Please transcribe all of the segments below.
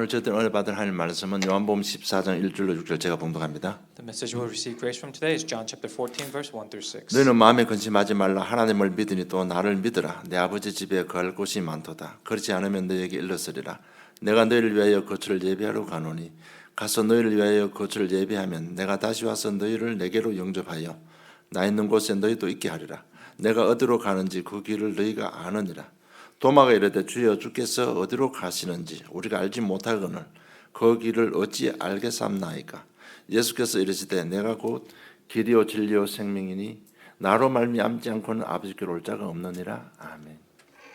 오늘 저희들 은혜 받을 하나님 말씀은 요한복음 14장 1절로 6절 제가 봉독합니다. The message we'll receive grace from today is John chapter 14 verse 1 through 6. 너희는 마음에 근심하지 말라. 하나님을 믿으니 또 나를 믿으라. 내 아버지 집에 거할 곳이 많도다. 그렇지 않으면 너희에게 일렀으리라. 내가 너희를 위하여 거처를 예비하러 가노니 가서 너희를 위하여 거처를 예비하면 내가 다시 와서 너희를 내게로 영접하여 나 있는 곳에 너희도 있게 하리라. 내가 어디로 가는지 그 길을 너희가 아느니라. 도마가 이르되 주여 주께서 어디로 가시는지 우리가 알지 못하거늘 그 길을 어찌 알겠삼나이까. 예수께서 이르시되 내가 곧 길이요 진리요 생명이니 나로 말미암지 않고는 아버지께로 올 자가 없느니라. 아멘.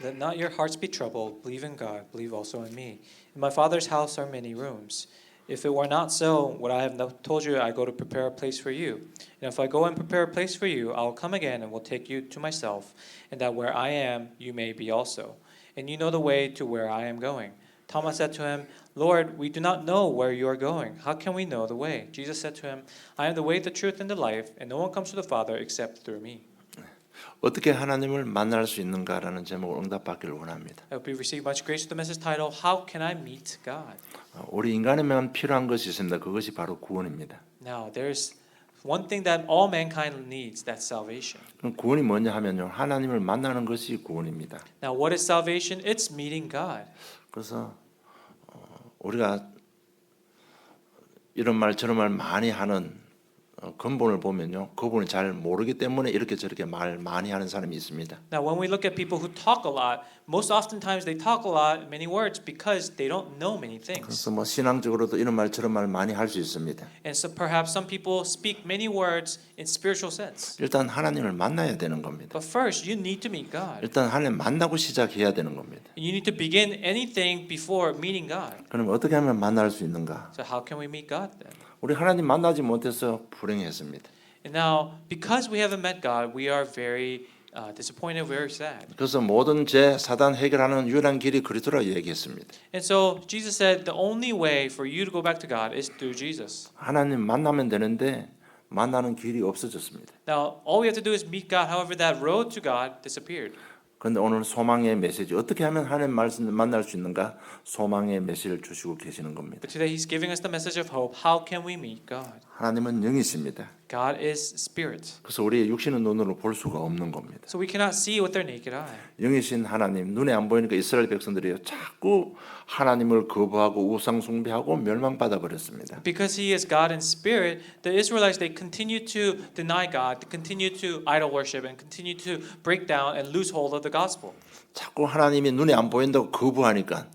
Let not your hearts be troubled. Believe in God. Believe also in me. In my Father's house are many rooms. If it were not so, would I have told you I go to prepare a place for you? And if I go and prepare a place for you, I will come again and will take you to myself, and that where I am, you may be also. And you know the way to where I am going. Thomas said to him, Lord, we do not know where you are going. How can we know the way? Jesus said to him, I am the way, the truth, and the life, and no one comes to the Father except through me. 어떻게 하나님을 만날 수 있는가라는 제목으로 응답받기를 원합니다. I hope you receive much grace with the message title, How Can I Meet God? 우리 인간에만 필요한 것이 있습니다. 그것이 바로 구원입니다. Now, there's one thing that all mankind needs, that's salvation. 그럼 구원이 뭐냐 하면요. 하나님을 만나는 것이 구원입니다. Now, what is salvation? It's meeting God. 그래서 우리가 이런 말 저런 말 많이 하는 근본을 보면요. 그분을 잘 모르기 때문에 이렇게 저렇게 말 많이 하는 사람이 있습니다. Now, when we look at people who talk a lot, most oftentimes they talk a lot, many words, because they don't know many things. 그래서 뭐 신앙적으로도 이런 말 저런 말 많이 할 수 있습니다. And so perhaps some people speak many words in spiritual sense. 일단 하나님을 만나야 되는 겁니다. But first, you need to meet God. 일단 하나님 만나고 시작해야 되는 겁니다. You need to begin anything before meeting God. 그럼 어떻게 하면 만날 수 있는가? So how can we meet God then? 우리 하나님 만나지 못해서 불행했습니다. And now, because we haven't met God, we are very disappointed, very sad. 그래서 모든 죄 사단 해결하는 유일한 길이 그리스도라 얘기했습니다. And so Jesus said the only way for you to go back to God is through Jesus. 하나님 만나면 되는데 만나는 길이 없어졌습니다. Now, all we have to do is meet God. However, that road to God disappeared. 그런데 오늘 소망의 메시지 어떻게 하면 하나님 말씀을 만날 수 있는가 소망의 메시지를 주시고 계시는 겁니다. But today He's giving us the message of hope. How can we meet God? 하나님은 영이십니다. God is spirit. 그래서 우리의 육신의 눈으로 볼 수가 없는 겁니다. So we cannot see with our naked eye. 영이신 하나님 눈에 안 보이니까 이스라엘 백성들이 자꾸 하나님을 거부하고 우상 숭배하고 멸망받아 버렸습니다. Because He is God in spirit, the Israelites they continue to deny God, they continue to idol worship, and continue to break down and lose hold of the gospel. 자꾸 하나님이 눈에 안 보인다고 거부하니까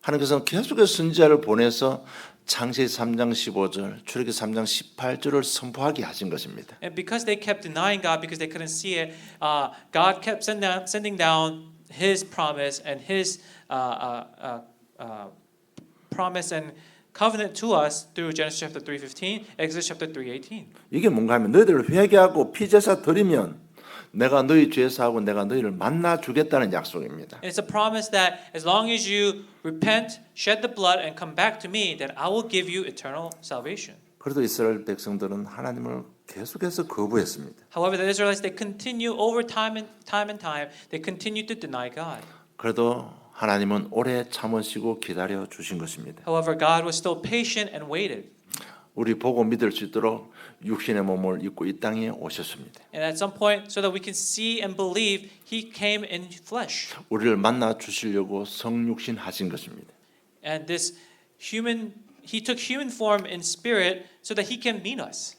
하나님께서는 계속해서 선지자를 보내서 창세기 3장 15절, 출애굽기 3장 18절을 선포하게 하신 것입니다. And because they kept denying God, because they couldn't see it, God kept sending down His promise and His promise and covenant to us through Genesis chapter 3:15, Exodus chapter 3:18. 이게 뭔가 하면 너희들 회개하고 피제사 드리면 내가 너희 죄 사하고 내가 너희를 만나 주겠다는 약속입니다. And it's a promise that as long as you repent, shed the blood, and come back to me, then I will give you eternal salvation. 그래도 이스라엘 백성들은 하나님을 계속해서 거부했습니다. However, the Israelites they continue over time, they continue to deny God. 그래도 하나님은 오래 참으시고 기다려 주신 것입니다. However, God was still patient and waited. 우리 보고 믿을 수 있도록 육신의 몸을 입고 이 땅에 오셨습니다. And at some point, so that we can see and believe, He came in flesh. 우리를 만나 주시려고 성육신 하신 것입니다. And this He took human form in spirit so that He can meet us.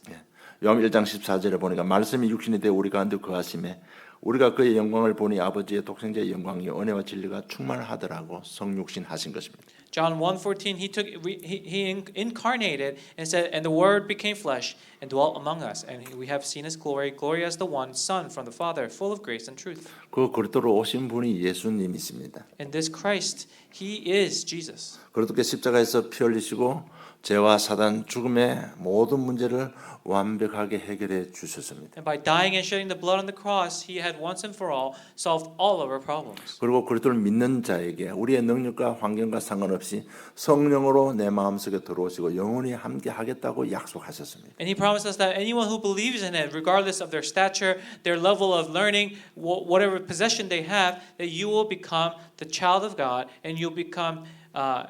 요한 1장 14절에 보니까 말씀이 육신이 되어 우리 가운데 거하심에 우리가 그의 영광을 보니 아버지의 독생자의 영광이 은혜와 진리가 충만하더라고 성육신 하신 것입니다. John 1:14 he incarnated and said and the word became flesh and dwelt among us and we have seen his glory as the one son from the Father full of grace and truth. 그 그리스도로 오신 분이 예수님이십니다. And this Christ he is Jesus. 그리스도께 십자가에서 피 흘리시고 죄와 사단 죽음의 모든 문제를 완벽하게 해결해 주셨습니다. And by dying and shedding the blood on the cross, he had once and for all solved all of our problems. 그리고 그리스도를 믿는 자에게 우리의 능력과 환경과 상관없이 성령으로 내 마음속에 들어오시고 영원히 함께 하겠다고 약속하셨습니다. And he promised us that anyone who believes in him, regardless of their stature, their level of learning, whatever possession they have, that you will become the child of God and you'll become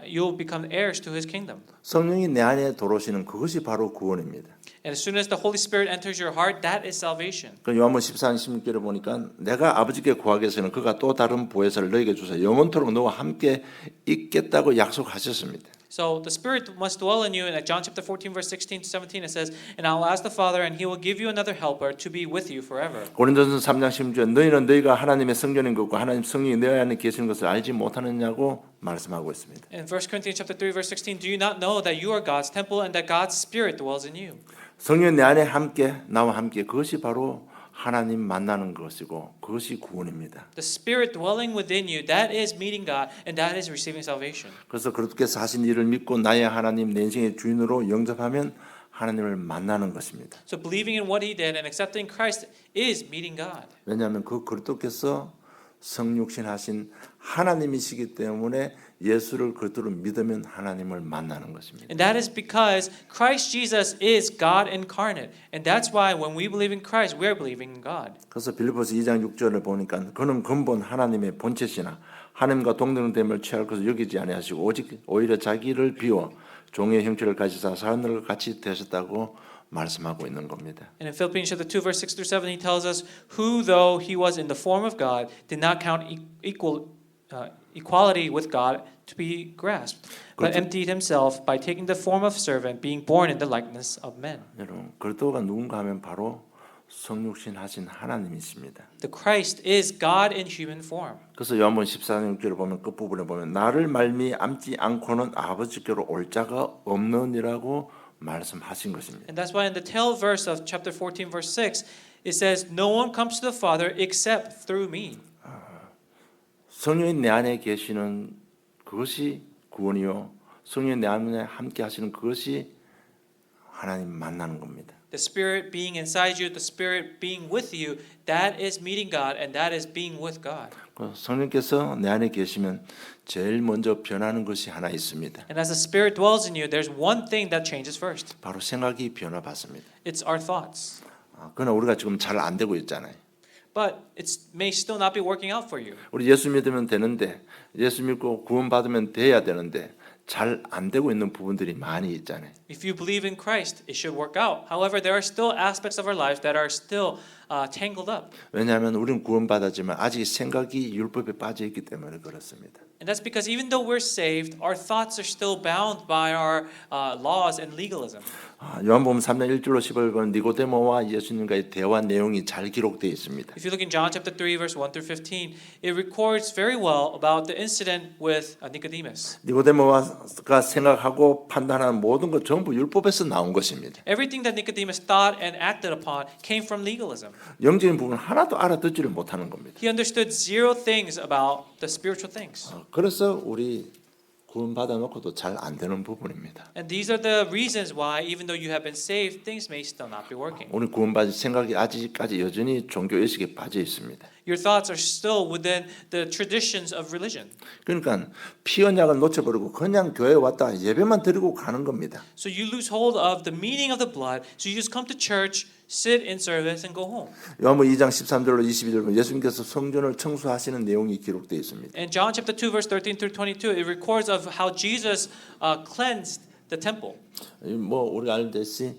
you'll become heirs to His kingdom. 성령이 내 안에 들어오시는 그것이 바로 구원입니다. And as soon as the Holy Spirit enters your heart, that is salvation. 그 요한복음 14장 16절에 보니까 내가 아버지께 구하겠으는 그가 또 다른 보혜사를 너에게 주사 영원토록 너와 함께 있겠다고 약속하셨습니다. So the Spirit must dwell in you. In John chapter 14, verse 16 to 17, it says, "And I will ask the Father, and He will give you another Helper to be with you forever." 고린도전서 3장 16절에 너희는 너희가 하나님의 성전인 것과 하나님 성령이 너희 안에 계시는 것을 알지 못하느냐고 말씀하고 있습니다. In 1 Corinthians chapter 3, verse 16, "Do you not know that you are God's temple and that God's Spirit dwells in you?" 성령 내 안에 함께 나와 함께 그것이 바로 하나님 만나는 것이고 그것이 구원입니다. The Spirit dwelling within you, that is meeting God, and that is receiving salvation. 그래서 그리스도께서 하신 일을 믿고 나의 하나님 내 인생의 주인으로 영접하면 하나님을 만나는 것입니다. So believing in what He did and accepting Christ is meeting God. 왜냐하면 그 그리스도께서 성육신하신 하나님이시기 때문에 예수를 그리스도로 믿으면 하나님을 만나는 것입니다. And that is because Christ Jesus is God incarnate. And that's why when we believe in Christ, we are believing in God. 그래서 빌립보서 2장 6절을 보니까 그는 근본 하나님의 본체시나 하나님과 동등됨을 취할 것을 여기지 아니하시고 오직 오히려 자기를 비워 종의 형체를 가지사 사람들과 같이 되셨다고 말씀하고 있는 겁니다. And in Philippians chapter 2, verse 6 through 7, he tells us, "Who, though he was in the form of God, did not count equality with God to be grasped, but emptied himself by taking the form of servant, being born in the likeness of men." 여러분, 그리스도가 누군가 하면 바로 성육신하신 하나님이십니다. The Christ is God in human form. 그래서 요한복음 14장 6절을 보면 끝부분에 보면 나를 말미암지 않고는 아버지께로 올 자가 없느니라고 말씀하신 것입니다. And that's why in the tail verse of chapter 14, verse 6, it says, "No one comes to the Father except through me." 성령이 내 안에 계시는 그것이 구원이요. 성령이 내 안에 함께 하시는 그것이 하나님 만나는 겁니다. The Spirit being inside you, the Spirit being with you, that is meeting God, and that is being with God. 성령께서 내 안에 계시면 제일 먼저 변하는 것이 하나 있습니다. And as the Spirit dwells in you, there's one thing that changes first. 바로 생각이 변화받습니다. It's our thoughts. 그러나 우리가 지금 잘 안 되고 있잖아요. But it may still not be working out for you. 우리 예수 믿으면 되는데 예수 믿고 구원받으면 돼야 되는데 잘 안 되고 있는 부분들이 많이 있잖아요. If you believe in Christ, it should work out. However, there are still aspects of our lives that are still tangled up. 왜냐하면 우리는 구원받았지만 아직 생각이 율법에 빠져 있기 때문에 그렇습니다. And that's because even though we're saved, our thoughts are still bound by our laws and legalism. 요한복음 3장 1절로 10절 보면 니고데모와 예수님과의 대화 내용이 잘 기록되어 있습니다. If you look in John chapter 3 verse 1 through 15, it records very well about the incident with Nicodemus. 니고데모가 생각하고 판단하는 모든 것 전부 율법에서 나온 것입니다. Everything that Nicodemus thought and acted upon came from legalism. 영적인 부분 하나도 알아듣지를 못하는 겁니다. He understood zero things about the spiritual things. 그래서 우리 구원받아 놓고도 잘 안 되는 부분입니다. And these are the reasons why even though you have been saved, things may still not be working. 우리 구원받은 생각이 아직까지 여전히 종교 의식에 빠져 있습니다. Your thoughts are still within the traditions of religion. 그러니까 피 언약을 놓쳐버리고 그냥 교회에 왔다 예배만 드리고 가는 겁니다. So you lose hold of the meaning of the blood. So you just come to church, sit in service, and go home. 요한복음 2장 13절로 22절 예수님께서 성전을 청소하시는 내용이 기록되어 있습니다. In John chapter 2 verse 13 through 22, it records of how Jesus cleansed the temple. 뭐 우리가 알듯이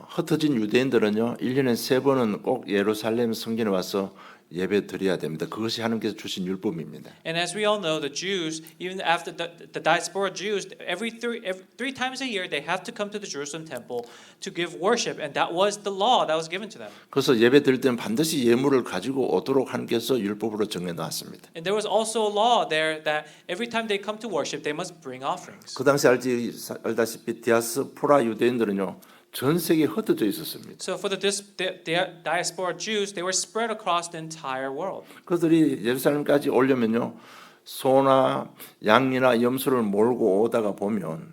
흩어진 유대인들은요 1년에 3번은 꼭 예루살렘 성전에 와서 예배 드려야 됩니다. 그것이 하나님께서 주신 율법입니다. And as we all know, the Jews, even after the diaspora Jews, every three times a year, they have to come to the Jerusalem temple to give worship, and that was the law that was given to them. 그래서 예배 드릴 때는 반드시 예물을 가지고 오도록 하나님께서 율법으로 정해 놨습니다. And there was also a law there that every time they come to worship, they must bring offerings. 그 당시 알다시피 디아스포라 유대인들은요 전 세계에 흩어져 있었습니다. So for the diaspora Jews, they were spread across the entire world. 그들이 예루살렘까지 오려면요 소나 양이나 염소를 몰고 오다가 보면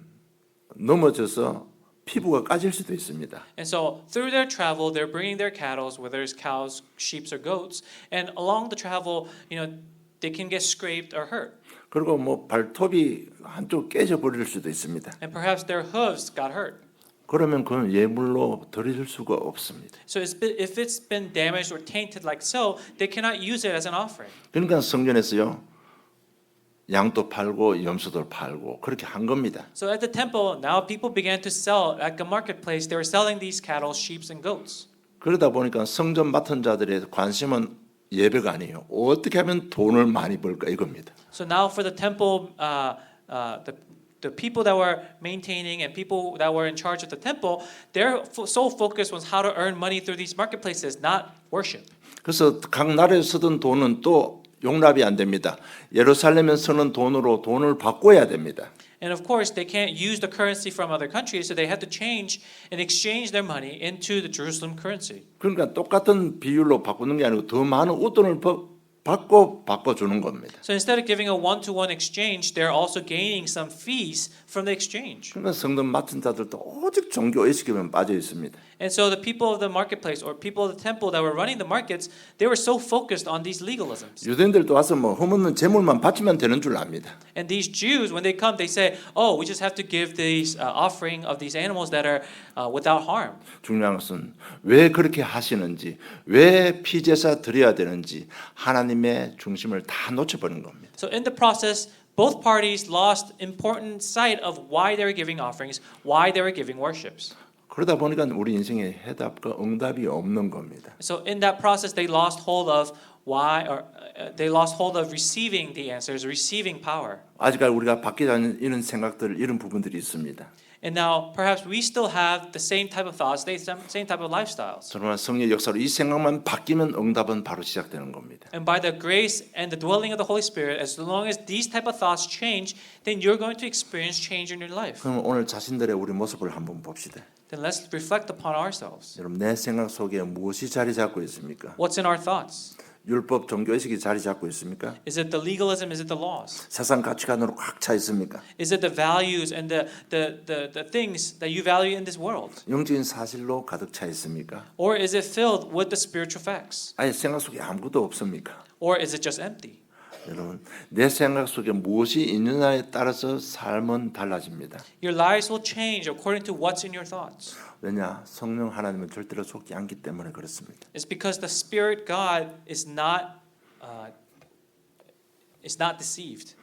넘어져서 피부가 까질 수도 있습니다. And so through their travel, they're bringing their cattle, whether it's cows, sheep, or goats, and along the travel, they can get scraped or hurt. 그리고 뭐 발톱이 한쪽 깨져 버릴 수도 있습니다. And perhaps their hooves got hurt. 그러면 그건 예물로 드릴 수가 없습니다. So if it's been damaged or tainted like so, they cannot use it as an offering. 그러니까 성전에서요 양도 팔고 염소도 팔고 그렇게 한 겁니다. So at the temple, now people began to sell at the marketplace. They were selling these cattle, sheep, and goats. 그러다 보니까 성전 맡은 자들의 관심은 예배가 아니에요. 어떻게 하면 돈을 많이 벌까 이겁니다. So now for the temple, the people that were maintaining and people that were in charge of the temple, their sole focus was how to earn money through these marketplaces, not worship. 그래서 각 나라에 쓰던 돈은 또 용납이 안 됩니다. 예루살렘에 쓰는 돈으로 돈을 바꿔야 됩니다. And of course, they can't use the currency from other countries, so they had to change and exchange their money into the Jerusalem currency. 그러니까 똑같은 비율로 바꾸는 게 아니고 더 많은 웃돈을 받고 바꿔주는 겁니다. So instead of giving a one-to-one exchange, they're also gaining some fees from the exchange. 그러니까 성전 맡은 자들도 오직 종교 의식에만 빠져 있습니다. And so the people of the marketplace or people of the temple that were running the markets, they were so focused on these legalisms. 유대인들도 와서 뭐 흠없는 재물만 바치면 되는 줄 압니다. And these Jews, when they come, they say, "Oh, we just have to give these offering of these animals that are without harm." 중요한 것은 왜 그렇게 하시는지, 왜 피제사 드려야 되는지 하나님의 중심을 다 놓쳐버린 겁니다. So in the process, both parties lost important sight of why they were giving offerings, why they were giving worships. 그러다 보니까 우리 인생에 해답과 응답이 없는 겁니다. So in that process, they lost hold of they lost hold of receiving the answers, receiving power. 아직까지 우리가 바뀌지 않은 이런 생각들, 이런 부분들이 있습니다. And now, perhaps we still have the same type of thoughts, same type of lifestyles. 정말 성령의 역사로 이 생각만 바뀌면 응답은 바로 시작되는 겁니다. And by the grace and the dwelling of the Holy Spirit, as long as these type of thoughts change, then you're going to experience change in your life. 그럼 오늘 자신들의 우리 모습을 한번 봅시다. Then let's reflect upon ourselves. 여러분 내 생각 속에 무엇이 자리 잡고 있습니까? What's in our thoughts? 율법 종교의식이 자리 잡고 있습니까? Is it the legalism? Is it the laws? 세상 가치관으로 꽉 차 있습니까? Is it the values and the things that you value in this world? 영적인 사실로 가득 차 있습니까? Or is it filled with the spiritual facts? 아예 생각 속에 아무것도 없습니까? Or is it just empty? 여러분 내 생각 속에 무엇이 있느냐에 따라서 삶은 달라집니다. Your lives will change according to what's in your thoughts. 왜냐? 성령 하나님은 절대로 속지 않기 때문에 그렇습니다. It's because the Spirit God is not deceived.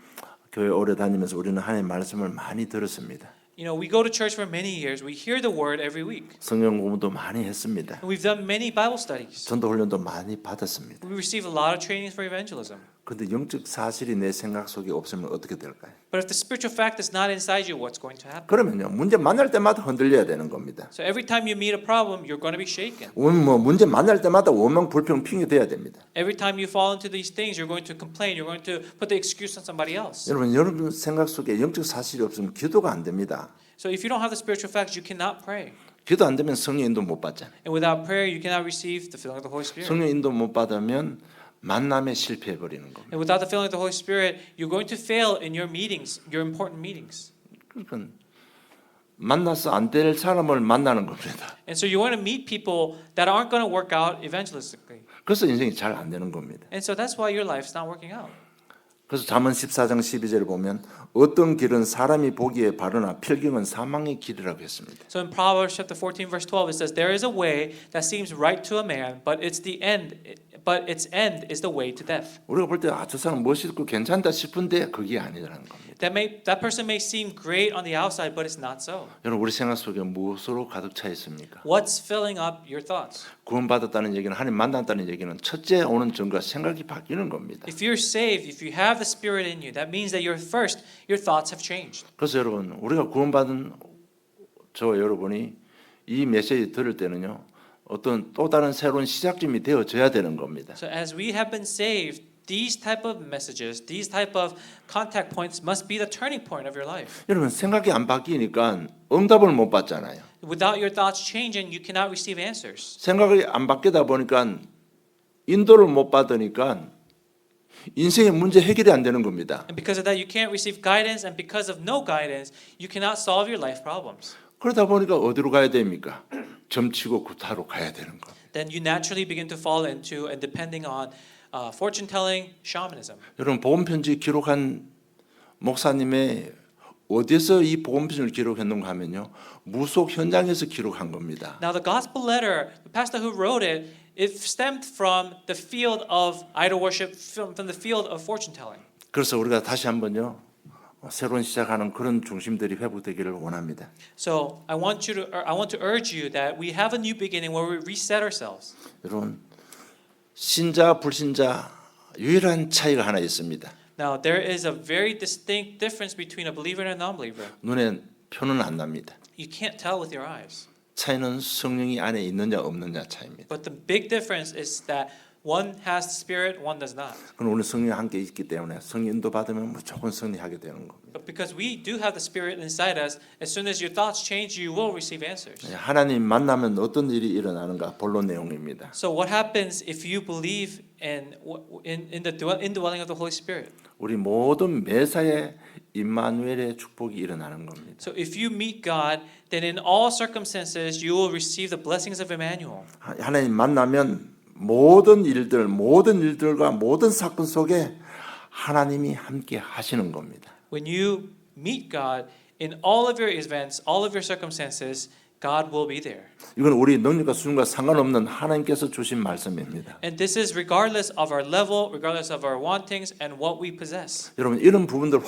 교회 오래 다니면서 우리는 하나님의 말씀을 많이 들었습니다. You know, we go to church for many years. We hear the word every week. 성경 공부도 많이 했습니다. And we've done many Bible studies. 전도 훈련도 많이 받았습니다. We receive a lot of trainings for evangelism. 그런데 영적 사실이 내 생각 속에 없으면 어떻게 될까요? But if the spiritual fact is not inside you, what's going to happen? 그러면요 문제 만날 때마다 흔들려야 되는 겁니다. So every time you meet a problem, you're going to be shaken. 뭐 문제 만날 때마다 원망 불평 핑계 돼야 됩니다. Every time you fall into these things, you're going to complain. You're going to put the excuse on somebody else. 여러분 생각 속에 영적 사실이 없으면 기도가 안 됩니다. So if you don't have the spiritual facts, you cannot pray. 기도 안 되면 성령 인도 못 받잖아요. And without prayer, you cannot receive the filling of the Holy Spirit. 성령 인도 못 받으면 만남에 실패해 버리는 겁니다. And without the filling of the Holy Spirit, you're going to fail in your meetings, your important meetings. 그러니까 만나서 안 될 사람을 만나는 겁니다. And so you want to meet people that aren't going to work out evangelistically. 그래서 인생이 잘 안 되는 겁니다. And so that's why your life's not working out. 그래서 잠언 14장 12절을 보면 어떤 길은 사람이 보기에 바르나 필경은 사망의 길이라고 했습니다. So in Proverbs chapter 14 verse 12 it says there is a way that seems right to a man but its end is the way to death. 우리가 볼 때 저 사람 멋있고 괜찮다 싶은데 그게 아니라는 겁니다. That person may seem great on the outside but it's not so. 여러분 우리 생각 속에 무엇으로 가득 차 있습니까? What's filling up your thoughts? 구원받았다는 얘기는 하나님 만났다는 얘기는 첫째 오는 증거가 생각이 바뀌는 겁니다. If you're saved, if you have the Spirit in you, that means that your thoughts have changed. 그래서 여러분 우리가 구원받은 저 여러분이 이 메시지 들을 때는요 어떤 또 다른 새로운 시작점이 되어져야 되는 겁니다. So as we have been saved, these type of messages, these type of contact points must be the turning point of your life. 여러분 생각이 안 바뀌니까 응답을 못 받잖아요. Without your thoughts changing, you cannot receive answers. 생각이 안 바뀌다 보니까 인도를 못 받으니까 인생의 문제 해결이 안 되는 겁니다. And because of that, you can't receive guidance, and because of no guidance, you cannot solve your life problems. 그러다 보니까 어디로 가야 됩니까? 점치고 구타로 가야 되는 거. Then you naturally begin to fall into and depending on fortune telling, shamanism. 여러분 복음 편지 기록한 목사님의 어디서 이 복음 편지를 기록했는가 하면요 무속 현장에서 기록한 겁니다. Now the gospel letter, the pastor who wrote it, it stemmed from the field of idol worship, from the field of fortune telling. 그래서 우리가 다시 한번요 새로운 시작하는 그런 중심들이 회복되기를 원합니다. So I want to urge you that we have a new beginning where we reset ourselves. 여러분 신자 불신자 유일한 차이가 하나 있습니다. Now there is a very distinct difference between a believer and a non-believer. 눈에 표는 안 납니다. You can't tell with your eyes. 차이는 성령이 안에 있느냐 없느냐 차이입니다. But the big difference is that one has the Spirit, one does not. 그럼 우리 성령이 함께 있기 때문에 성령 인도 받으면 무조건 승리하게 되는 겁니다. But because we do have the Spirit inside us, as soon as your thoughts change, you will receive answers. 하나님 만나면 어떤 일이 일어나는가 본론 내용입니다. So what happens if you believe in the indwelling of the Holy Spirit? 우리 모든 매사에 임마누엘의 축복이 일어나는 겁니다. So if you meet God, then in all circumstances you will receive the blessings of Emmanuel. 하나님 만나면 모든 일들과 모든 사건 속에 하나님이 함께 하시는 겁니다. When you meet God, in all of your events, all of your circumstances, God will be there. 이건 우리 능력과 수준과 상관없는 하나님께서 주신 말씀입니다. And this is regardless of our level, regardless of our wantings and what we possess. 여러분 이런 부분들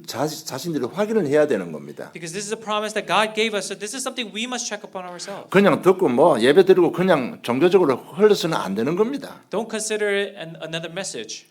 자신들이 확인을 해야 되는 겁니다. Because this is a promise that God gave us. So this is something we must check upon ourselves. 그냥 듣고 예배 드리고 그냥 종교적으로 흘러서는 안 되는 겁니다. Don't consider it another message.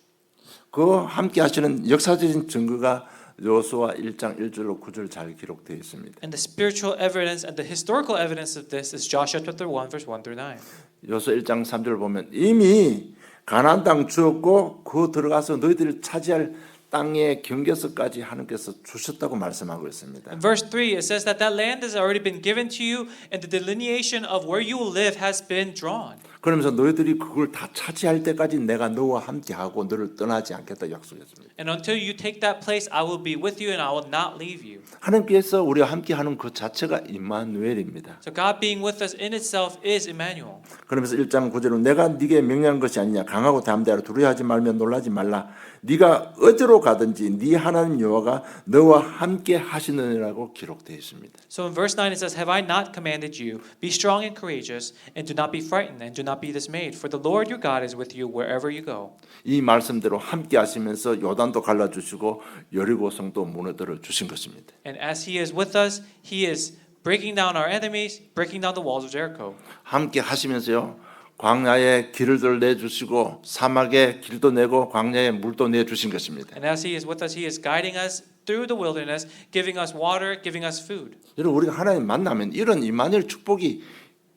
그 함께 하시는 역사적인 증거가 여호수아 1장 1절로 9절 잘 기록되어 있습니다. And the spiritual evidence and the historical evidence of this is Joshua chapter 1 verse 1 through 9. 여호수아 1장 3절 보면 이미 가나안 땅 주었고 그 들어가서 너희들이 차지할 땅의 경계서까지 하나님께서 주셨다고 말씀하고 있습니다. In verse 3 it says that that land has already been given to you and the delineation of where you will live has been drawn. 그러면서 너희들이 그걸 다 차지할 때까지 내가 너와 함께하고 너를 떠나지 않겠다 약속했습니다. And until you take that place, I will be with you and I will not leave you. 하나님께서 우리와 함께하는 그 자체가 임마누엘입니다. So God being with us in itself is Emmanuel. 그러면서 1장 9절은 내가 네게 명령한 것이 아니냐 강하고 담대하라 두려워하지 말며 놀라지 말라 네가 어디로 가든지 네 하나님 여호와가 너와 함께 하시느니라고 기록되어 있습니다. So in verse 9 it says, Have I not commanded you, be strong and courageous, and do not be frightened, and do not be dismayed, for the Lord your God is with you wherever you go. 이 말씀대로 함께 하시면서 요단도 갈라주시고 여리고성도 무너뜨려 주신 것입니다. And as He is with us, He is breaking down our enemies, breaking down the walls of Jericho. 함께 하시면서요. 광야에 길을 내주시고 사막에 길도 내고 광야에 물도 내주신 것입니다. And as He is with us, He is guiding us through the wilderness, giving us water, giving us food. 여러분 우리가 하나님 만나면 이런 임마누엘 축복이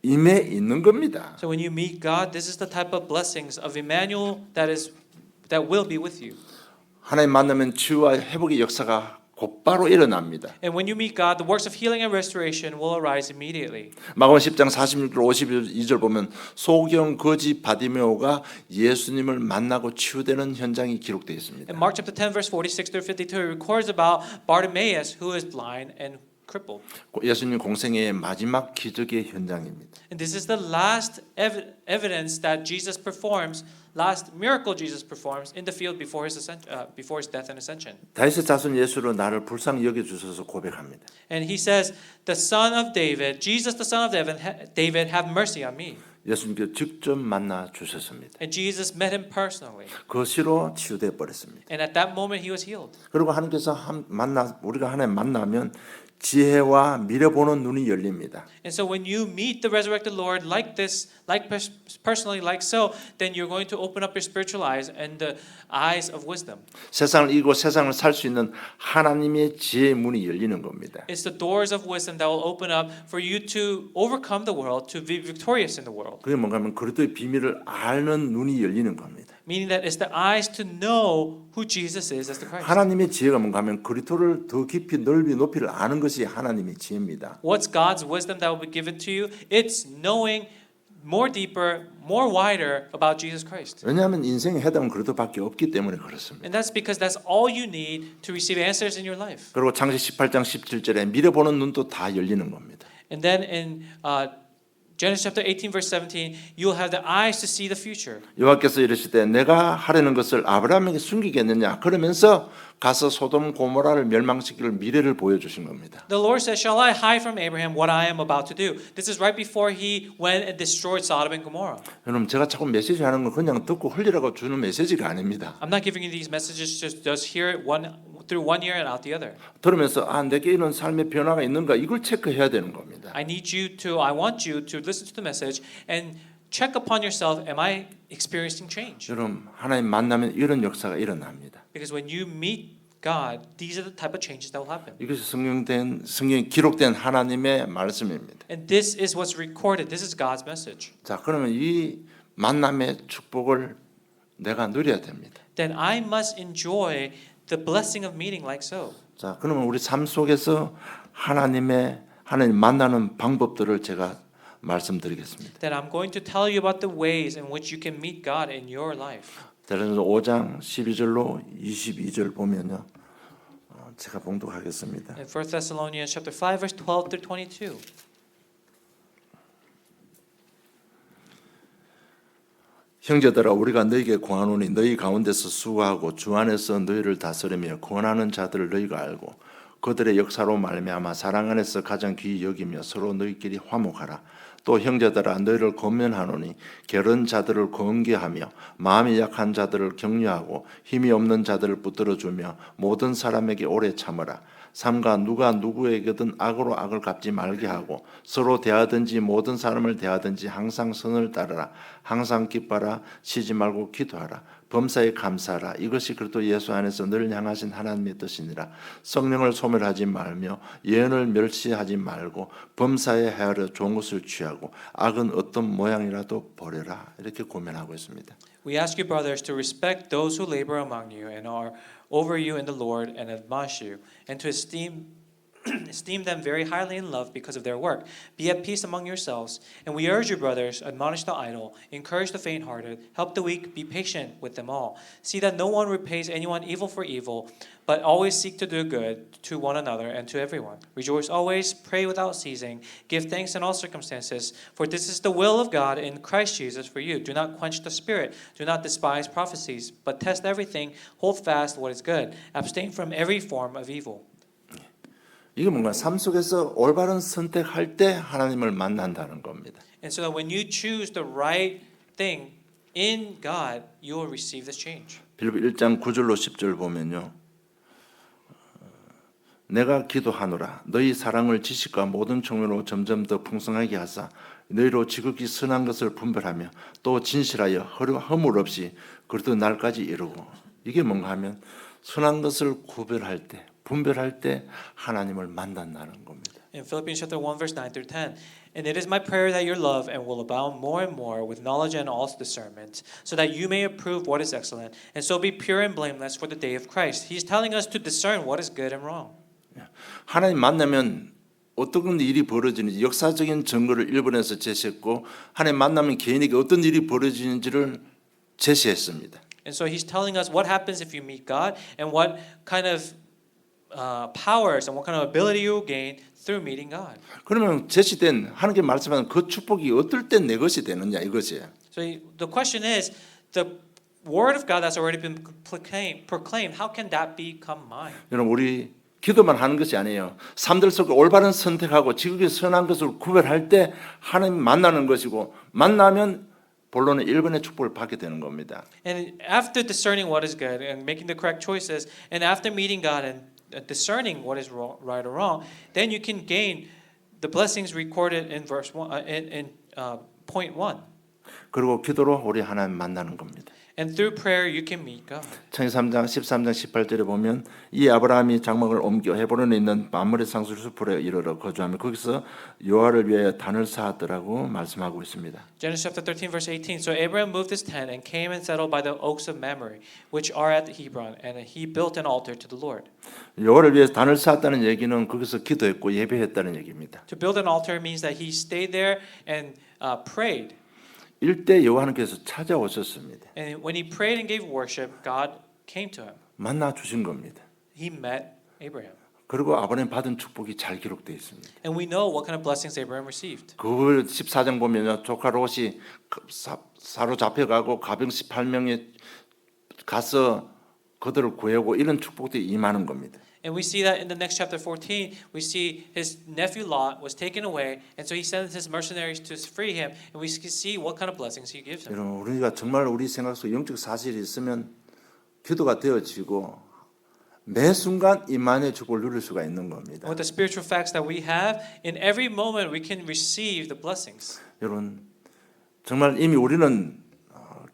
임해 있는 겁니다. So when you meet God, this is the type of blessings of Emmanuel that will be with you. 하나님 만나면 치유와 회복의 역사가 곧바로 일어납니다. And when you meet God, the works of healing and restoration will arise immediately. 마가복음 10장 46절 52절 보면 소경 거지 바디메오가 예수님을 만나고 치유되는 현장이 기록되어 있습니다. In Mark chapter 10 verse 46 through 52 it records about Bartimaeus who is blind and crippled. 예수님 공생애의 마지막 기적의 현장입니다. And this is the last evidence that Jesus performs, last miracle Jesus performs in the field before his death and ascension. 다윗의 자손 예수로 나를 불쌍히 여겨 주셔서 고백합니다. And he says, "The son of David, Jesus the son of David, have mercy on me." 예수님께 직접 만나 주셨습니다. And Jesus met him personally. 그 시로 치유돼 버렸습니다. And at that moment he was healed. 그리고 하나님께서 우리가 하나님 만나면 지혜와 미래보는 눈이 열립니다. And so when you meet the resurrected Lord like this, personally like so, then you're going to open up your spiritual eyes and the eyes of wisdom. 세상을 이기고 세상을 살 수 있는 하나님의 지혜의 문이 열리는 겁니다. It's the doors of wisdom that will open up for you to overcome the world, to be victorious in the world. 그게 뭔가 하면 그리스도의 비밀을 아는 눈이 열리는 겁니다. Meaning that it's the eyes to know who Jesus is as the Christ. 하나님의 지혜가 뭔가 하면 그리스도를 더 깊이 넓이 높이를 아는 것이 하나님의 지혜입니다. What's God's wisdom that will be given to you? It's knowing more deeper, more wider about Jesus Christ. 왜냐하면 인생의 해답은 그리스도밖에 없기 때문에 그렇습니다. And that's because that's all you need to receive answers in your life. 그리고 창세기 18장 17절에 미래 보는 눈도 다 열리는 겁니다. And then in Genesis chapter 18 verse 17, you'll have the eyes to see the future. 여호와께서 이르시되 내가 하려는 것을 아브라함에게 숨기겠느냐 그러면서 가서 소돔 고모라를 멸망시킬 미래를 보여주신 겁니다. The Lord said, "Shall I hide from Abraham what I am about to do?" This is right before he went and destroyed Sodom and Gomorrah. 여러분 제가 자꾸 메시지 하는 건 그냥 듣고 흘리라고 주는 메시지가 아닙니다. I'm not giving you these messages just hear it through one ear and out the other. 들으면서 내게 이런 삶의 변화가 있는가 이걸 체크해야 되는 겁니다. I want you to listen to the message and check upon yourself. Am I experiencing change? 여러분 하나님 만나면 이런 역사가 일어납니다. Because when you meet God, these are the type of changes that will happen. 이것이 성경에 기록된 하나님의 말씀입니다. And this is what's recorded. This is God's message. 자, 그러면 이 만남의 축복을 내가 누려야 됩니다. Then I must enjoy the blessing of meeting like so. 자, 그러면 우리 삶 속에서 하나님 만나는 방법들을 제가 말씀드리겠습니다. Then I'm going to tell you about the ways in which you can meet God in your life. 대전서 5장 12절로 22절 보면요. 제가 봉독하겠습니다. In 1 Thessalonians chapter 5 verse 12 through 22. 형제들아 우리가 너희에게 구하노니 너희 가운데서 수고하고 주 안에서 너희를 다스리며 권하는 자들을 너희가 알고 그들의 역사로 말미암아 사랑 안에서 가장 귀히 여기며 서로 너희끼리 화목하라. 또 형제들아 너희를 권면하노니 게으른 자들을 권계하며 마음이 약한 자들을 격려하고 힘이 없는 자들을 붙들어주며 모든 사람에게 오래 참으라. 삼가 누가 누구에게든 악으로 악을 갚지 말게 하고 서로 대하든지 모든 사람을 대하든지 항상 선을 따르라. 항상 기뻐라. 쉬지 말고 기도하라. 범사에 감사하라. 이것이 그리스도 예수 안에서 늘 향하신 하나님의 뜻이니라. 성령을 소멸하지 말며 예언을 멸시하지 말고 범사에 헤아려 좋은 것을 취하고 악은 어떤 모양이라도 버려라. 이렇게 고면하고 있습니다. We ask you, brothers, to respect those who labor among you and are over you in the Lord and admonish you, and to esteem them very highly in love because of their work. Be at peace among yourselves. And we urge you, brothers, admonish the idle, encourage the faint-hearted, help the weak, be patient with them all. See that no one repays anyone evil for evil, but always seek to do good to one another and to everyone. Rejoice always, pray without ceasing, give thanks in all circumstances, for this is the will of God in Christ Jesus for you. Do not quench the spirit, do not despise prophecies, but test everything, hold fast what is good, abstain from every form of evil. 이게 뭔가 삶 속에서 올바른 선택할 때 하나님을 만난다는 겁니다. And so that when you choose the right thing in God, you will receive this change. 빌립보 1장 9절로 10절 보면요. 내가 기도하노라 너희 사랑을 지식과 모든 총명으로 점점 더 풍성하게 하사 너희로 지극히 선한 것을 분별하며 또 진실하여 허물 없이 그리스도 날까지 이루고 이게 뭔가 하면 선한 것을 구별할 때 분별할 때 하나님을 만난다는 겁니다. In Philippians chapter 1 verse 9 through 10, and it is my prayer that your love and will abound more and more with knowledge and all discernment, so that you may approve what is excellent, and so be pure and blameless for the day of Christ. He's telling us to discern what is good and wrong. 하나님 만나면 어떤 일이 벌어지는지 역사적인 증거를 일본에서 제시했고 하나님 만나면 개인에게 어떤 일이 벌어지는지를 제시했습니다. And so he's telling us what happens if you meet God and what kind of powers and what kind of ability you will gain through meeting God. 그러면 제시된 하나님께 말씀하는 그 축복이 어떨 때 내 것이 되느냐 이것이에요. So the question is, the word of God that's already been proclaimed, how can that become mine? 여러분 우리 기도만 하는 것이 아니에요. 삶들 속에 올바른 선택하고 지극히 선한 것을 구별할 때 하나님 만나는 것이고 만나면 본론은 1번의 축복을 받게 되는 겁니다. And after discerning what is good and making the correct choices, and after meeting God and discerning what is right or wrong, then you can gain the blessings recorded in verse 1 in point 1. 그리고 기도로 우리 하나님 만나는 겁니다. And through prayer you can meet God. 창세기 3장 13장 18절에 보면 이 아브라함이 장막을 옮겨 헤브론에 있는 마므레 상수 숲으로 이르러 거주하며 거기서 여호와를 위하여 단을 쌓았더라고 말씀하고 있습니다. Genesis chapter 13 verse 18. So Abraham moved his tent and came and settled by the oaks of Mamre, which are at Hebron, and he built an altar to the Lord. 여호와를 위해서 단을 쌓았다는 얘기는 거기서 기도했고 예배했다는 얘기입니다. To build an altar means that he stayed there and prayed. 일대 여호와께서 찾아오셨습니다. And when he prayed and gave worship, God came to him. 만나 주신 겁니다. He met Abraham. 그리고 아브라함이 받은 축복이 잘 기록되어 있습니다. And we know what kind of blessings Abraham received. 그 14장 보면요, 조카 롯이 사로잡혀가고 가병 18명이 가서 그들을 구하고 이런 축복들이 임하는 겁니다. And we see that in the next chapter 14, we see his nephew Lot was taken away, and so he sends his mercenaries to free him, and we see what kind of blessings he gives him. 여러분, 우리가 정말 우리 생각 속 영적 사실이 있으면 기도가 되어지고 매 순간 임만의 축복을 누릴 수가 있는 겁니다. With the spiritual facts that we have, in every moment we can receive the blessings. 여러분, 정말 이미 우리는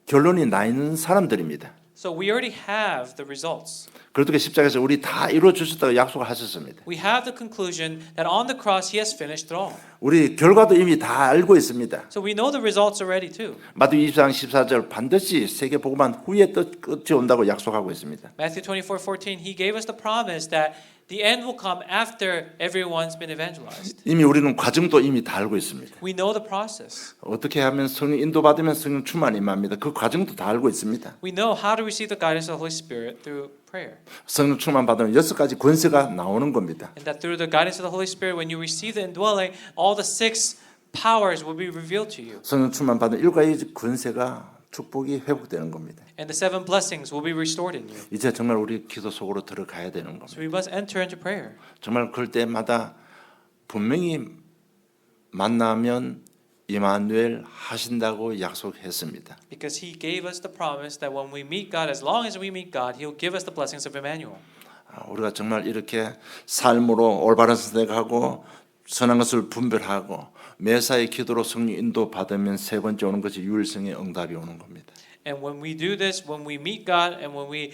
결론이 나 있는 사람들입니다. So we already have the results. 그렇게 십자가에서 우리 다 이루어 주셨다고 약속을 하셨습니다. We have the conclusion that on the cross he has finished it all. 우리 결과도 이미 다 알고 있습니다. So we know the results already too. 마태복음 22장 14절 반드시 세계 복음만 후에 끝이 온다고 약속하고 있습니다. Matthew 24:14, he gave us the promise that the end will come after everyone's been evangelized. 이미 우리는 과정도 이미 다 알고 있습니다. We know the process. 어떻게 하면 성령 인도받으면 성령 충만이 임합니다. 그 과정도 다 알고 있습니다. We know how to receive the guidance of the Holy Spirit through prayer. 성령 충만 받으면 6가지 권세가 나오는 겁니다. And that through the guidance of the Holy Spirit, when you receive the indwelling, all the 6 powers will be revealed to you. 성령 충만 받으면 7가지 권세가 축복이 회복되는 겁니다. And the 7 blessings will be restored in you. 이제 정말 우리 기도 속으로 들어가야 되는 겁니다. So we must enter into prayer. 정말 그럴 때마다 분명히 만나면 이마누엘 하신다고 약속했습니다. Because he gave us the promise that when we meet God, as long as we meet God, he'll give us the blessings of Emmanuel. 우리가 정말 이렇게 삶으로 올바른 선택하고 선한 것을 분별하고 매사의 기도로 성령 인도 받으면 세 번째 오는 것이 유일성의 응답이 오는 겁니다. And when we do this, when we meet God, and when we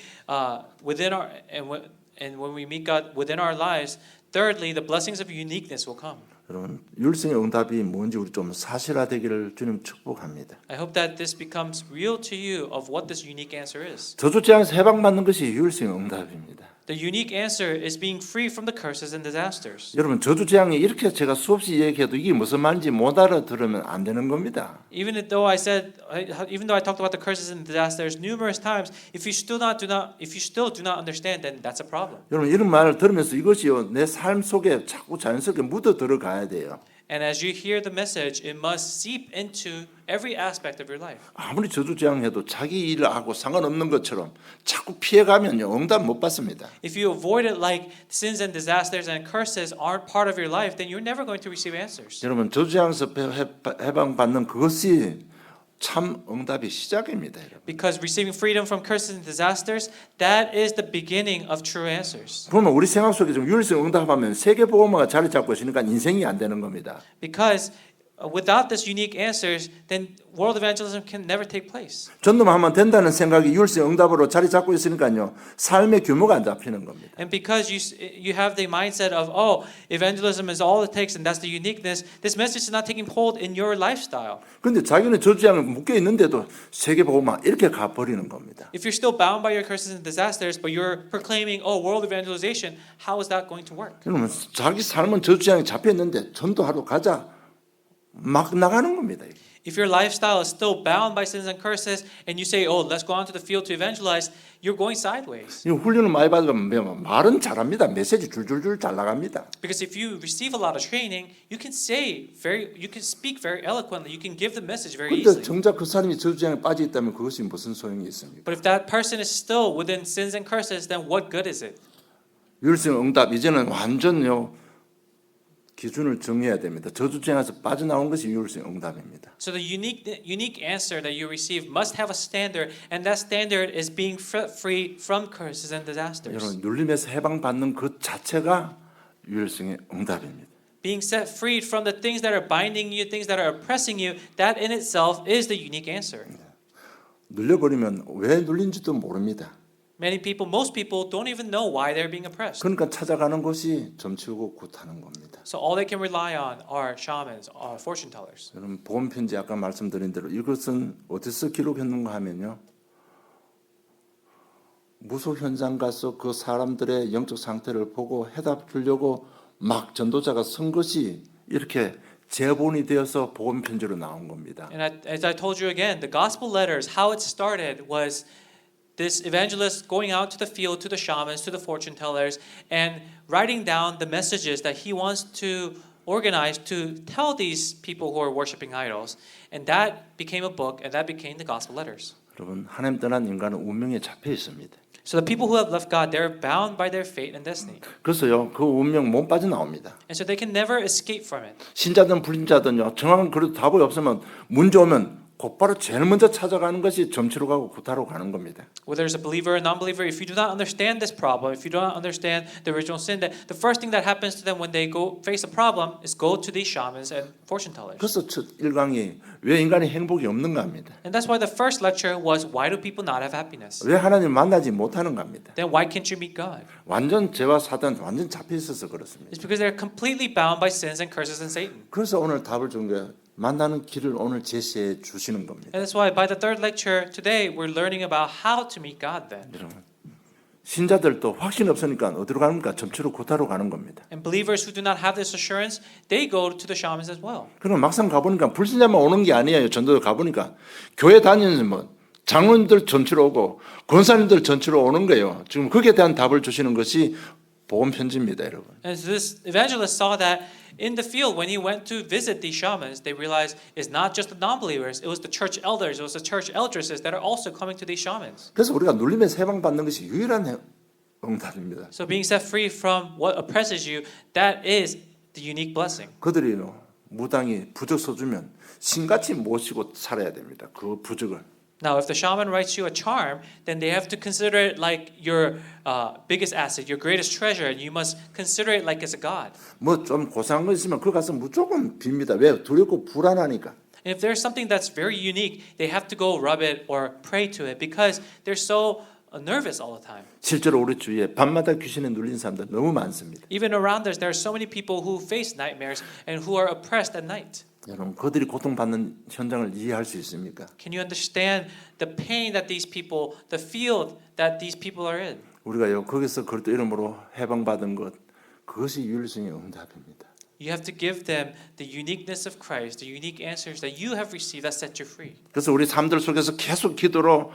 when we meet God within our lives, thirdly, the blessings of uniqueness will come. 여러분, 유일성의 응답이 뭔지 우리 좀 사실화되기를 주님 축복합니다. I hope that this becomes real to you of what this unique answer is. 저주 재앙에서 해방받는 것이 유일성의 응답입니다. The unique answer is being free from the curses and disasters. 여러분, 저주 재앙이 이렇게 제가 수없이 얘기해도 이게 무슨 말인지 못 알아들으면 안 되는 겁니다. Even though I talked about the curses and disasters numerous times, if you still do not understand, then that's a problem. 여러분, 이런 말을 들으면서 이것이요 내 삶 속에 자꾸 자연스럽게 묻어 들어가야 돼요. And as you hear the message, it must seep into every aspect of your life. 아무리 저주 재앙해도 자기 일하고 상관없는 것처럼 자꾸 피해가면요 응답 못 받습니다. If you avoid it like sins and disasters and curses aren't part of your life, then you're never going to receive answers. 여러분, 저주 재앙에서 해방받는 그것이 참 응답의 시작입니다. 여러분. Because receiving freedom from curses and disasters, that is the beginning of true answers. 그러면 우리 생각 속에 좀 유일성 응답하면 세계 복음화가 자리 잡고 있으니까 인생이 안 되는 겁니다. Because without this unique answers, then world evangelism can never take place. 전도하면 된다는 생각이 유일성 응답으로 자리 잡고 있으니까요 삶의 규모가 안 잡히는 겁니다. And because you have the mindset of evangelism is all it takes and that's the uniqueness, this message is not taking hold in your lifestyle. 그런데 자기는 저주장에 묶여 있는데도 세계 복음화 이렇게 가버리는 겁니다. If you're still bound by your curses and disasters, but you're proclaiming, world evangelization, how is that going to work? 그러면 자기 삶은 저주장에 잡혀 있는데 전도하러 가자 막 나가는 겁니다. If your lifestyle is still bound by sins and curses, and you say, let's go out to the field to evangelize, you're going sideways. 훈련을 많이 받으면 말은 잘합니다. 메시지 줄줄줄 잘 나갑니다. Because if you receive a lot of training, you can speak very eloquently. You can give the message very 그런데 easily. 정작 그 사람이 저주장에 빠져 있다면 그것이 무슨 소용이 있습니까? But if that person is still within sins and curses, then what good is it? 유일성 응답 이제는 완전요 기준을 정해야 됩니다. 저주장에서 빠져나온 것이 유일성 응답입니다. So the unique answer that you receive must have a standard, and that standard is being free from curses and disasters. 여러분 눌림에서 해방받는 그 자체가 유일성의 응답입니다. Being set free from the things that are binding you, things that are oppressing you, that in itself is the unique answer. 눌려버리면 왜 눌린지도 모릅니다. Most people don't even know why they're being oppressed. 그러니까 찾아가는 것이 점치고 굿하는 겁니다. So all they can rely on are shamans, are fortune tellers. 여러분 복음 편지 아까 말씀드린 대로 이것은 어디서 기록했는가 하면요. 무속 현장 가서 그 사람들의 영적 상태를 보고 해답 주려고 막 전도자가 쓴 것이 이렇게 재본이 되어서 복음 편지로 나온 겁니다. And as I told you again, the gospel letters, how it started was this evangelist going out to the field, to the shamans, to the fortune tellers, and writing down the messages that he wants to organize to tell these people who are worshiping idols. And that became a book, and that became the gospel letters. 여러분, 하나님 떠난 인간은 운명에 잡혀 있습니다. So the people who have left God, they're bound by their fate and destiny. 그래서요, 그 운명 못 빠져나옵니다. And so they can never escape from it. 신자든 불신자든요, 정확한 그래도 답이 없으면 문제 오면 곧바로 제일 먼저 찾아가는 것이 점치러 가고 구타로 가는 겁니다. Whether it's a believer or non-believer, if you do not understand this problem, if you do not understand the original sin, that the first thing that happens to them when they go face a problem is go to these shamans and fortune tellers. 그래서 첫 1강이 왜 인간이 행복이 없는가 합니다. And that's why the first lecture was, why do people not have happiness? 왜 하나님 만나지 못하는가 합니다. Then why can't you meet God? 완전 죄와 사단 완전 잡혀 있어서 그렇습니다. It's because they're completely bound by sins and curses and Satan. 그래서 오늘 답을 준 게 만나는 길을 오늘 제시해 주시는 겁니다. And that's why by the third lecture today, we're learning about how to meet God then. 여러분, 신자들도 확신 없으니까 어디로 가는가? 점치러 구타로 가는 겁니다. And believers who do not have this assurance, they go to the shamans as well. 그럼 막상 가보니까 불신자만 오는 게 아니에요. 전도에 가보니까 교회 다니는 뭐 장로님들 전치러 오고 권사님들 전치러 오는 거예요. 지금 거기에 대한 답을 주시는 것이 복음 편지입니다, 여러분. And so this evangelist saw that in the field when he went to visit these shamans, they realized it's not just the non-believers, it was the church elders, it was the church eldresses that are also coming to these shamans. 그래서 우리가 눌림에서 해방받는 것이 유일한 응답입니다. So being set free from what oppresses you, that is the unique blessing. 그들이 무당이 부적 써주면 신같이 모시고 살아야 됩니다. 그 부적을. Now, if the shaman writes you a charm, then they have to consider it like your biggest asset, your greatest treasure, and you must consider it like it's a god. 뭐 좀 고상한 거 있으면 그거 가서 무조건 빕니다. 왜? 두렵고 불안하니까. And if there's something that's very unique, they have to go rub it or pray to it because they're so nervous all the time. 실제로 우리 주위에 밤마다 귀신에 눌린 사람들 너무 많습니다. Even around us, there are so many people who face nightmares and who are oppressed at night. 여러분, 그들이 고통받는 현장을 이해할 수 있습니까? Can you understand the pain that these people, the field that these people are in? 우리가요 거기서 그리스도 이름으로 해방받은 것 그것이 유일성의 응답입니다. You have to give them the uniqueness of Christ, the unique answers that you have received that set you free. 그래서 우리 삶들 속에서 계속 기도로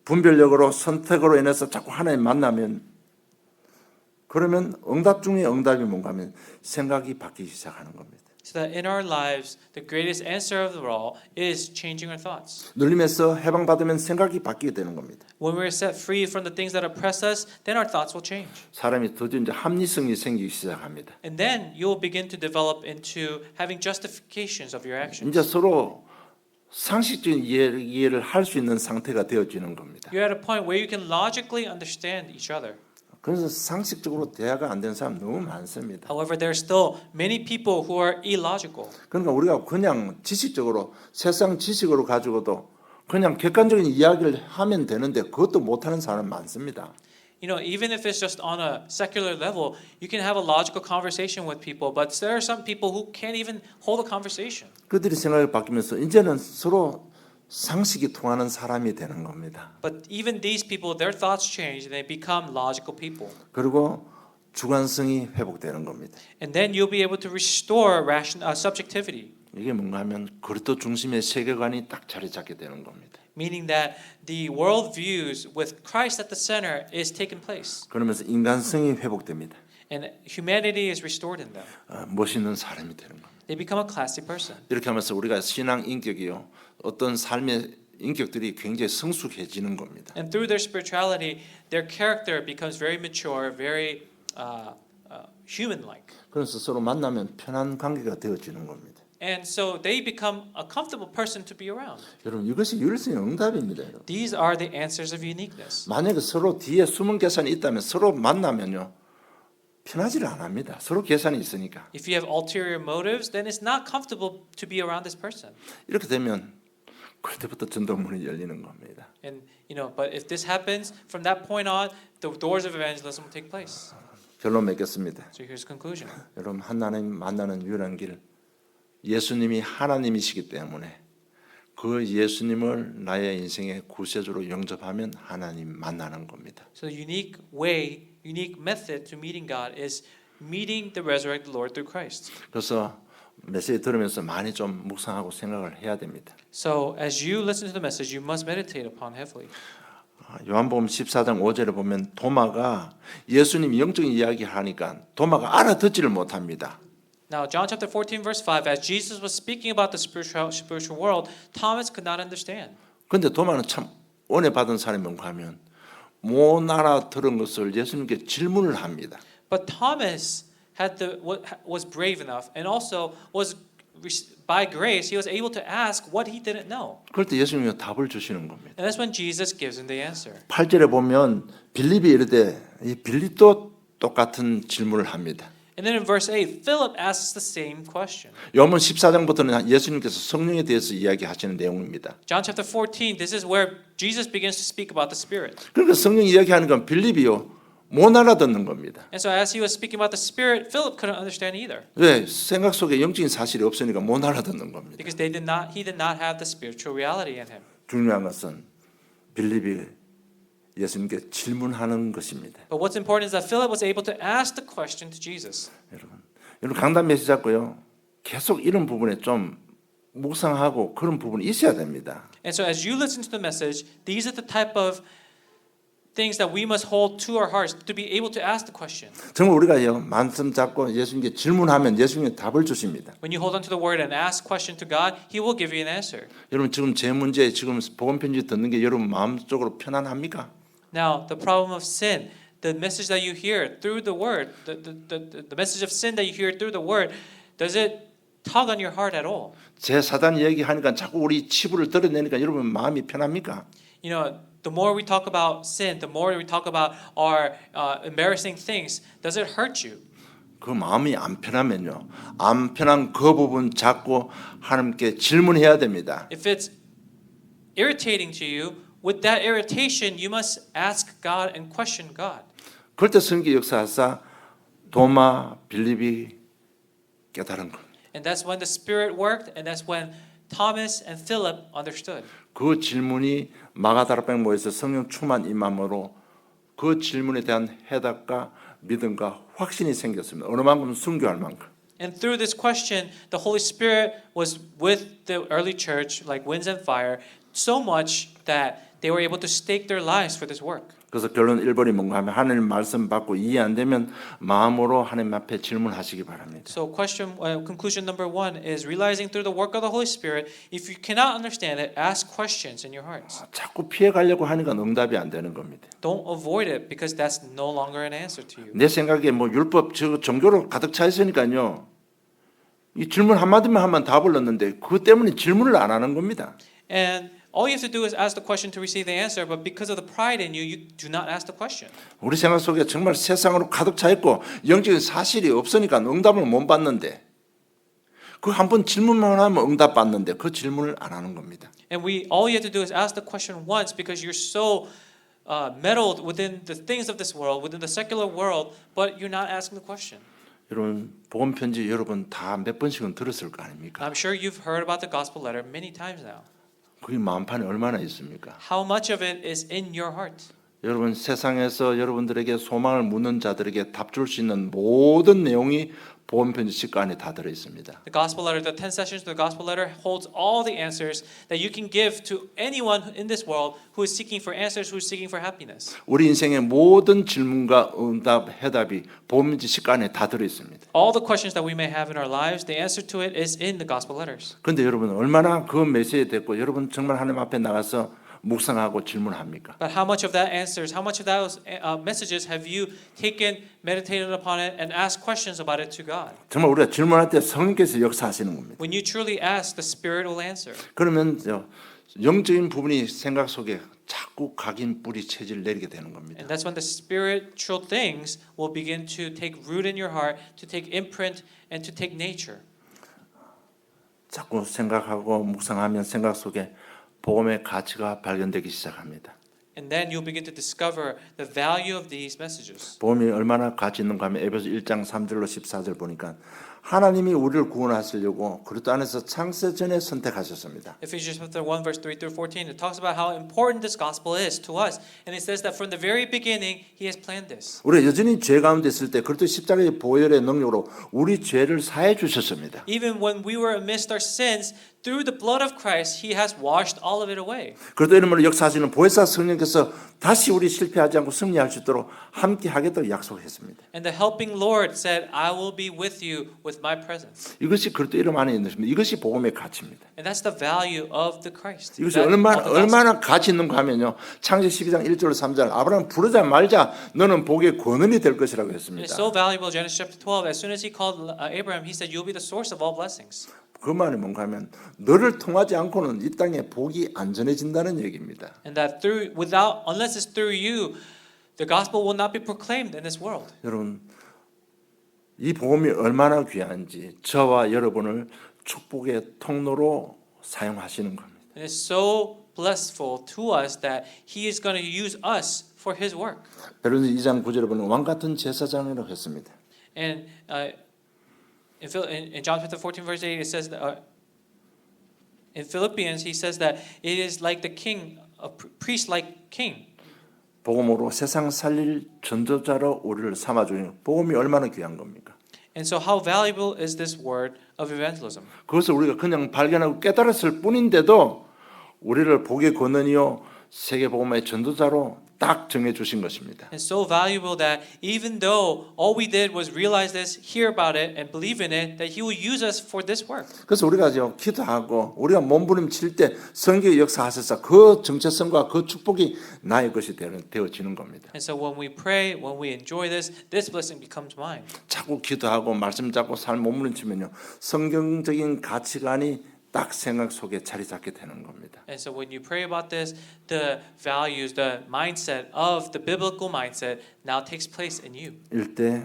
분별력으로 선택으로 인해서 자꾸 하나님 만나면 그러면 응답 중에 응답이 뭔가 하면 생각이 바뀌기 시작하는 겁니다. So that in our lives, the greatest answer of all is changing our thoughts. 눌림에서 해방받으면 생각이 바뀌게 되는 겁니다. When we're set free from the things that oppress us, then our thoughts will change. 사람이 드디어 이제 합리성이 생기기 시작합니다. And then you'll begin to develop into having justifications of your actions. 이제 서로 상식적인 이해를 할 수 있는 상태가 되어지는 겁니다. You're at a point where you can logically understand each other. 그래서 상식적으로 대화가 안 되는 사람 너무 많습니다. However, there are still many people who are illogical. 그러니까 우리가 그냥 지식적으로 세상 지식으로 가지고도 그냥 객관적인 이야기를 하면 되는데 그것도 못하는 사람 많습니다. You know, even if it's just on a secular level, you can have a logical conversation with people, but there are some people who can't even hold a conversation. 그들이 생각이 바뀌면서 이제는 서로 상식이 통하는 사람이 되는 겁니다. But even these people, their thoughts change and they become logical people. 그리고 주관성이 회복되는 겁니다. And then you'll be able to restore subjectivity, 이게 뭔가 하면 그리스도 중심의 세계관이 딱 자리 잡게 되는 겁니다. meaning that the world views with Christ at the center is taking place. 그러면서 인간성이 회복됩니다. And humanity is restored in them. 멋있는 사람이 되는 겁니다. They become a classy person. 이렇게 하면서 우리가 신앙 인격이요 어떤 삶의 인격들이 굉장히 성숙해지는 겁니다. And through their spirituality, their character becomes very mature, very human-like. 그래서 서로 만나면 편한 관계가 되어지는 겁니다. And so they become a comfortable person to be around. 여러분 이것이 유일성의 응답입니다. 여러분. These are the answers of uniqueness. 만약에 서로 뒤에 숨은 계산이 있다면 서로 만나면요 편하지를 않습니다. 서로 계산이 있으니까. If you have ulterior motives, then it's not comfortable to be around this person. 이렇게 되면 그때부터 전도문이 열리는 겁니다. And but if this happens, from that point on, the doors of evangelism will take place. 결론 맺겠습니다. So here's the conclusion. 여러분 하나님 만나는 유일한 길 예수님이 하나님이시기 때문에 그 예수님을 나의 인생의 구세주로 영접하면 하나님 만나는 겁니다. So the unique way, unique method to meeting God is meeting the resurrected Lord through Christ. 그래서 메시지 들으면서 많이 좀 묵상하고 생각을 해야 됩니다. So as you listen to the message, you must meditate upon heavily. 요한복음 14장 5절에 보면 도마가 예수님이 영적인 이야기를 하니까 도마가 알아듣지를 못합니다. Now, John chapter 14, verse 5, as Jesus was speaking about the spiritual world, Thomas could not understand. 그런데 도마는 참 은혜 받은 사람인가 하면 못 알아들은 것을 예수님께 질문을 합니다. But Thomas was brave enough, and also was by grace he was able to ask what he didn't know. 그럴 때 예수님이 답을 주시는 겁니다. And that's when Jesus gives him the answer. 8절에 보면 빌립이 이르되 이 빌립도 똑같은 질문을 합니다. And then in verse 8, Philip asks the same question. 요한복음 14장부터는 예수님께서 성령에 대해서 이야기하시는 내용입니다. John chapter 14, this is where Jesus begins to speak about the Spirit. 그러니까 성령 이야기하는 건 빌립이요 못 알아듣는 겁니다. And so as he was speaking about the Spirit, Philip couldn't understand either. 왜? 생각 속에 영적인 사실이 없으니까 못 알아듣는 겁니다. Because he did not have the spiritual reality in him. 중요한 것은 빌립이 예수님께 질문하는 것입니다. But what's important is that Philip was able to ask the question to Jesus. 여러분 강단 메시지 잡고요. 계속 이런 부분에 좀 묵상하고 그런 부분이 있어야 됩니다. And so as you listen to the message, these are the type of things that we must hold to our hearts to be able to ask the question. 정말 우리가요 말씀 잡고 예수님께 질문하면 예수님이 답을 주십니다. When you hold on to the word and ask question to God, He will give you an answer. 여러분 지금 제 문제 지금 복음 편지 듣는 게 여러분 마음적으로 편안합니까? Now, the problem of sin, the message that you hear through the word, the message of sin that you hear through the word, does it tug on your heart at all? 제 사단 얘기하니까 자꾸 우리 치부를 드러내니까 여러분 마음이 편합니까? You know, the more we talk about sin, the more we talk about our embarrassing things, does it hurt you? 그 마음이 안 편하면요. 안 편한 그 부분 잡고 하나님께 질문해야 됩니다. If it's irritating to you, with that irritation, you must ask God and question God. 그럴 때 성경 역사하사 도마 빌립이 깨달은 겁니다. And that's when the Spirit worked, and that's when Thomas and Philip understood. 그 질문이 마가다락방 모여서 성령 충만 임함으로 그 질문에 대한 해답과 믿음과 확신이 생겼습니다. 어느 만큼 순교할 만큼. And through this question, the Holy Spirit was with the early church like winds and fire, so much that they were able to stake their lives for this work. 그래서 결론 1번이 뭔가 하면 하나님 말씀 받고 이해 안 되면 마음으로 하나님 앞에 질문하시기 바랍니다. So conclusion number 1 is realizing through the work of the Holy Spirit, if you cannot understand it, ask questions in your hearts. 자꾸 피해 가려고 하니까 응답이 안 되는 겁니다. Don't avoid it because that's no longer an answer to you. 내 생각에 뭐 율법 종교로 가득 차 있으니까요. 이 질문 한마디만 하면 답을 넣는데 그 때문에 질문을 안 하는 겁니다. And all you have to do is ask the question to receive the answer, but because of the pride in you, you do not ask the question. 우리 생각 속에 정말 세상으로 가득 차 있고 영적인 사실이 없으니까 응답을 못 받는데 그 한 번 질문만 하면 응답 받는데 그 질문을 안 하는 겁니다. And all you have to do is ask the question once because you're so meddled within the things of this world, within the secular world, but you're not asking the question. 여러분 복음 편지 여러분 다 몇 번씩은 들었을 거 아닙니까? I'm sure you've heard about the gospel letter many times now. 그게 마음판에 얼마나 있습니까? How much of it is in your heart? 여러분 세상에서 여러분들에게 소망을 묻는 자들에게 답 줄 수 있는 모든 내용이 복음 편지 10권 안에 다 들어 있습니다. The gospel letter, the 10 sessions of the gospel letter holds all the answers that you can give to anyone in this world who is seeking for answers, who is seeking for happiness. 우리 인생의 모든 질문과 응답, 해답이 복음 편지 10권 안에 다 들어 있습니다. All the questions that we may have in our lives, the answer to it is in the gospel letters. 그런데 여러분 얼마나 그 메시지에 됐고 여러분 정말 하나님 앞에 나가서 묵상하고 질문합니까? But how much of that answers, how much of those messages have you taken, meditated upon it, and asked questions about it to God? 정말 우리가 질문할 때 성령께서 역사하시는 겁니다. When you truly ask, the Spirit will answer. 그러면 영적인 부분이 생각 속에 자꾸 각인 뿌리 체질 내리게 되는 겁니다. And that's when the spiritual things will begin to take root in your heart, to take imprint, and to take nature. 자꾸 생각하고 묵상하면 생각 속에 복음의 가치가 발견되기 시작합니다. And then you'll begin to discover the value of these messages. 복음이 얼마나 가치 있는가 하면 에베소 1장 3절로 14절 보니까 하나님이 우리를 구원하시려고 그리스도 안에서 창세 전에 선택하셨습니다. Ephesians chapter 1 verse 3 through 14 it talks about how important this gospel is to us and it says that from the very beginning he has planned this. 우리가 여전히 죄 가운데 있을 때 그리스도 십자가의 보혈의 능력으로 우리 죄를 사해 주셨습니다. Even when we were amidst our sins through the blood of Christ he has washed all of it away. 그리스도 이름으로 역사하시는 보혜사 성령께서 다시 우리 실패하지 않고 승리할 수 있도록 함께 하겠다고 약속했습니다. And the helping Lord said I will be with you with my presence. 이것이 그리스도 이름 안에 있는 것입니다. 이것이 복음의 가치입니다. And that's the value of the Christ. 이것이 That- of the gospel. 얼마나 가치 있는가 하면요. 창세기 12장 1절 3절 아브라함 부르자 말자 너는 복의 권원이 될 것이라고 It 했습니다. is so valuable. Genesis chapter 12. As soon as he called Abraham, he said, "You'll be the source of all blessings." 그 말이 뭔가 하면 너를 통하지 않고는 이 땅에 복이 안전해진다는 얘기입니다. And that through, without, unless it's through you, the gospel will not be proclaimed in this world. 여러분 이 복음이 얼마나 귀한지 저와 여러분을 축복의 통로로 사용하시는 겁니다. And it's so blissful to us that He is going to use us for His work. 베드로전서 2장 9절에 보면 왕 같은 제사장이라고 했습니다. And in John chapter 14 verse 8 it says that, in Philippians he says that it is like the king, a priest like king. 복음으로 세상 살릴 전도자로 우리를 삼아주는 복음이 얼마나 귀한 겁니까? And so how valuable is this word of evangelism? 그것을 우리가 그냥 발견하고 깨달았을 뿐인데도 우리를 복의 권능이요 세계 복음의 전도자로 딱 정해 주신 것입니다. And so valuable that even though all we did was realize this, hear about it, and believe in it, that He will use us for this work. 그래서 우리가 기도하고 우리가 몸부림칠 때 성경의 역사하셔서 그 정체성과 그 축복이 나의 것이 되어지는 겁니다. And so when we pray, when we enjoy this, this blessing becomes mine. 자꾸 기도하고 말씀 잡고 삶 몸부림치면요 성경적인 가치관이 딱 생각 속에 자리 잡게 되는 겁니다. And so when you pray about this, the values, the mindset of the biblical mindset now takes place in you. 일대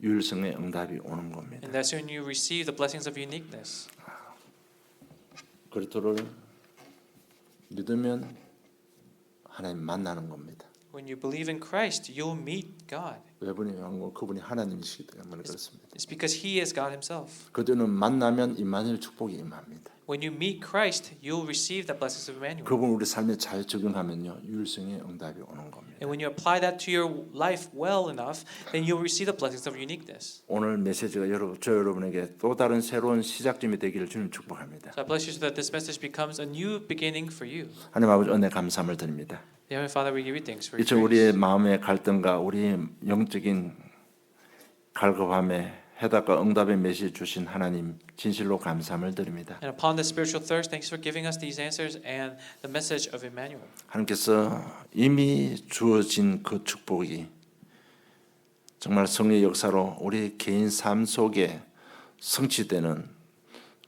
유일성의 응답이 오는 겁니다. And that's when you receive the blessings of uniqueness. 그리스도를 믿으면 하나님 만나는 겁니다. When you believe in Christ, you'll meet God. 외분이 왕고 그분이 하나님이시기 때문에 그렇습니다. It's because He is God Himself. 그들은 만나면 임마누엘 축복이 임합니다. When you meet Christ, you'll receive the blessings of Emmanuel. 그분 우리 삶에 잘 적용하면요 유일성의 응답이 오는 겁니다. And when you apply that to your life well enough, then you'll receive the blessings of uniqueness. 오늘 메시지가 저 여러분에게 또 다른 새로운 시작점이 되기를 주님 축복합니다. So I bless you so that this message becomes a new beginning for you. 하나님 아버지 은혜 감사함을 드립니다. Dear Heavenly Father, we give you thanks for your 이처 우리의 grace. 마음의 갈등과 우리 영적인 갈급함에 해답과 응답의 메시지 주신 하나님 진실로 감사함을 드립니다. And upon the spiritual thirst, thanks for giving us these answers and the message of Emmanuel. 하나님께서 이미 주어진 그 축복이 정말 성령의 역사로 우리 개인 삶 속에 성취되는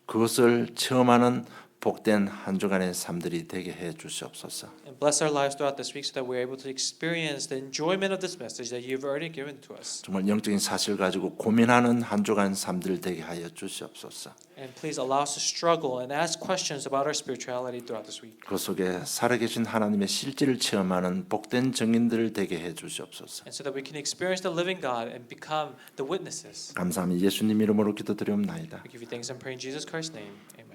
그것을 체험하는 복된 한 주간의 삶들이 되게 해 주시옵소서. And bless our lives throughout this week so that we're able to experience the enjoyment of this message that you've already given to us. 정말 영적인 사실 가지고 고민하는 한 주간 삶들 되게 하여 주시옵소서. And please allow us to struggle and ask questions about our spirituality throughout this week. 그 속에 살아계신 하나님의 실제를 체험하는 복된 증인들 되게 해 주시옵소서. And so that we can experience the living God and become the witnesses. 감사합니다. 예수님 이름으로 기도드리옵나이다. We give you thanks and pray in Jesus Christ's name. Amen.